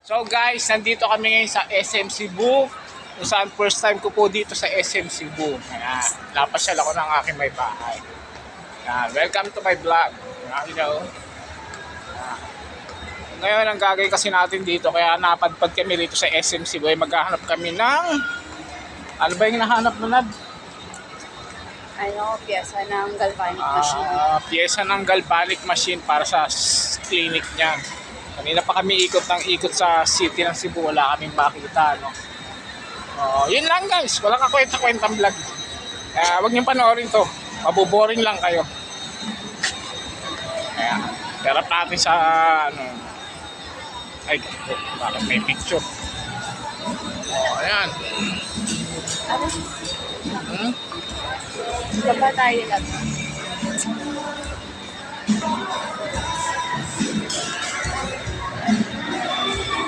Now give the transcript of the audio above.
So guys, nandito kami ngayon sa SM Cebu. Kung saan first time ko po dito sa SM Cebu. Ayan, napasyal ako ng aking may bahay. Ayan, welcome to my vlog. You know. Ayan. Ngayon, ang gagawin kasi natin dito, kaya napadpad kami rito sa SM Cebu, ay maghahanap kami ng... Ano ba yung nahanap mo, Nad? Pyesa ng galvanic machine. Pyesa ng galvanic machine para sa clinic niya. Kanina pa kami ikot sa city ng Cebu, wala kaming makita, no? Yun lang guys, wala kakwenta-kwentang vlog. Huwag niyong panoorin to, mabuboring lang kayo. Harap natin sa ay, parang may picture. Ayan. Baba tayo lang.